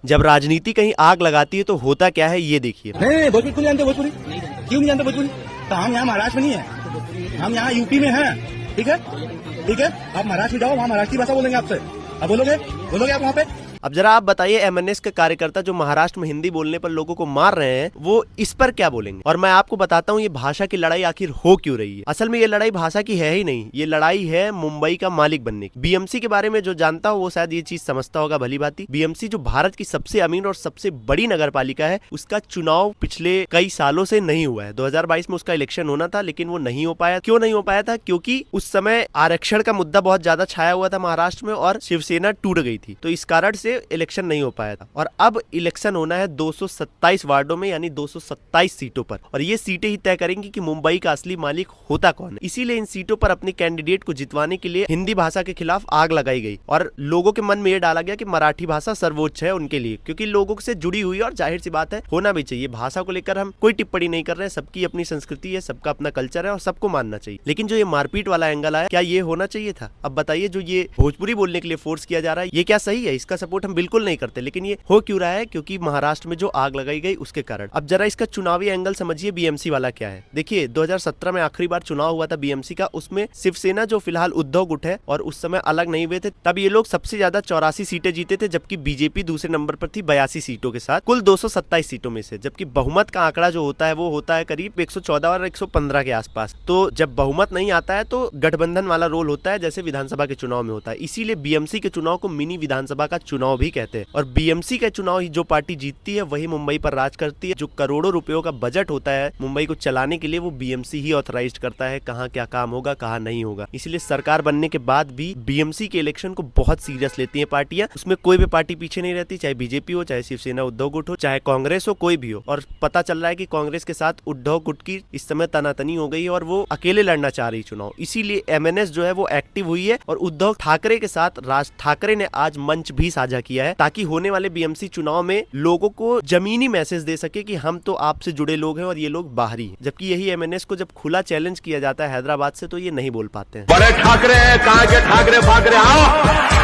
जब राजनीति कहीं आग लगाती है तो होता क्या है ये देखिए। नहीं भोजपुरी क्यों नहीं जानते? भोजपुरी क्यों नहीं जानते? भोजपुरी तो हम यहाँ महाराष्ट्र में नहीं है, हम यहाँ यूपी में हैं। ठीक है, ठीक है, आप महाराष्ट्र में जाओ, वहाँ महाराष्ट्री भाषा बोलेंगे आपसे। अब बोलोगे आप वहाँ पे। अब जरा आप बताइए, एमएनएस के कार्यकर्ता जो महाराष्ट्र में हिंदी बोलने पर लोगों को मार रहे हैं, वो इस पर क्या बोलेंगे? और मैं आपको बताता हूँ ये भाषा की लड़ाई आखिर हो क्यों रही है। असल में ये लड़ाई भाषा की है ही नहीं, ये लड़ाई है मुंबई का मालिक बनने की। बीएमसी के बारे में जो जानता हो वो शायद ये चीज समझता होगा भली भांति। बीएमसी जो भारत की सबसे अमीर और सबसे बड़ी नगर पालिका है, उसका चुनाव पिछले कई सालों से नहीं हुआ है। 2022 में उसका इलेक्शन होना था लेकिन वो नहीं हो पाया। क्यों नहीं हो पाया था? क्योंकि उस समय आरक्षण का मुद्दा बहुत ज्यादा छाया हुआ था महाराष्ट्र में और शिवसेना टूट गई थी, तो इस कारण से इलेक्शन नहीं हो पाया था। और अब इलेक्शन होना है 227 वार्डों में, यानी 227 सीटों पर, और ये सीटें ही तय करेंगी कि मुंबई का असली मालिक होता कौन है। इसीलिए इन सीटों पर अपने कैंडिडेट को जितवाने के लिए हिंदी भाषा के खिलाफ आग लगाई गई और लोगों के मन में ये डाला गया कि मराठी भाषा सर्वोच्च है उनके लिए, क्योंकि लोगों से जुड़ी हुई और जाहिर सी बात है होना भी चाहिए। भाषा को लेकर हम कोई टिप्पणी नहीं कर रहे हैं, सबकी अपनी संस्कृति है, सबका अपना कल्चर है और सबको मानना चाहिए। लेकिन जो ये मारपीट वाला एंगल आया, क्या ये होना चाहिए था? अब बताइए, जो ये भोजपुरी बोलने के लिए फोर्स किया जा रहा है, ये क्या सही है? इसका सपोर्ट हम बिल्कुल नहीं करते, लेकिन ये हो क्यों रहा है? क्योंकि महाराष्ट्र में जो आग लगाई गई उसके कारण। अब जरा इसका चुनावी एंगल समझिए बीएमसी वाला क्या है। देखिए 2017 में आखिरी बार चुनाव हुआ था बीएमसी का, उसमें शिवसेना जो फिलहाल उद्धव गुट है और उस समय अलग नहीं हुए थे, तब ये लोग सबसे ज्यादा 84 सीटें जीते थे, जबकि बीजेपी दूसरे नंबर पर थी 82 सीटों के साथ, कुल 227 सीटों में से। जबकि बहुमत का आंकड़ा जो होता है वो होता है करीब 114 और 115 के आसपास। तो जब बहुमत नहीं आता है तो गठबंधन वाला रोल होता है, जैसे विधानसभा के चुनाव में होता है। इसीलिए बीएमसी के चुनाव को मिनी विधानसभा का चुनाव भी कहते हैं। और बीएमसी का चुनाव ही जो पार्टी जीतती है वही मुंबई पर राज करती है। जो करोड़ों रुपयों का बजट होता है मुंबई को चलाने के लिए, वो बीएमसी ही ऑथराइज करता है, कहाँ क्या काम होगा कहाँ नहीं होगा। इसलिए सरकार बनने के बाद भी बीएमसी के इलेक्शन को बहुत सीरियस लेती है पार्टियां। उसमें कोई भी पार्टी पीछे नहीं रहती, चाहे बीजेपी हो, चाहे शिवसेना उद्धव गुट हो, चाहे कांग्रेस हो, कोई भी हो। और पता चल रहा है कि कांग्रेस के साथ उद्धव गुट की इस समय तनातनी हो गई है और वो अकेले लड़ना चाह रही चुनाव। इसीलिए एमएनएस जो है वो एक्टिव हुई है और उद्धव ठाकरे के साथ राज ठाकरे ने आज मंच भी साझा किया है, ताकि होने वाले बीएमसी चुनाव में लोगों को जमीनी मैसेज दे सके कि हम तो आपसे जुड़े लोग हैं और ये लोग बाहरी हैं। जबकि यही एमएनएस को जब खुला चैलेंज किया जाता है हैदराबाद से, तो ये नहीं बोल पाते हैं। बड़े ठाकरे हैं, कहाँ के ठाकरे फाकरे, आओ।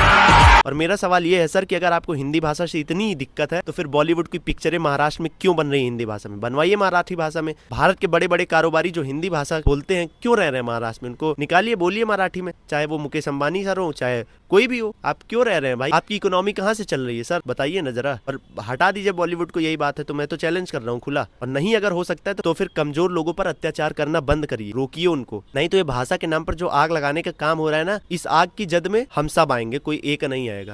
और मेरा सवाल ये है सर कि अगर आपको हिंदी भाषा से इतनी ही दिक्कत है तो फिर बॉलीवुड की पिक्चरें महाराष्ट्र में क्यों बन रही है हिंदी भाषा में? बनवाइए मराठी भाषा में। भारत के बड़े बड़े कारोबारी जो हिंदी भाषा बोलते हैं क्यों रह रहे हैं महाराष्ट्र में? उनको निकालिए, बोलिए मराठी में, चाहे वो मुकेश अंबानी सर हो, चाहे कोई भी हो। आप क्यों रह रहे हैं भाई? आपकी इकोनॉमी कहाँ से चल रही है सर? बताइए ना जरा। और हटा दीजिए बॉलीवुड को, यही बात है। तो मैं तो चैलेंज कर रहा हूँ खुला, और नहीं अगर हो सकता है तो फिर कमजोर लोगों पर अत्याचार करना बंद करिए, रोकिए उनको। नहीं तो ये भाषा के नाम पर जो आग लगाने का काम हो रहा है ना, इस आग की जद में हम सब आएंगे, कोई एक नहीं आएगा।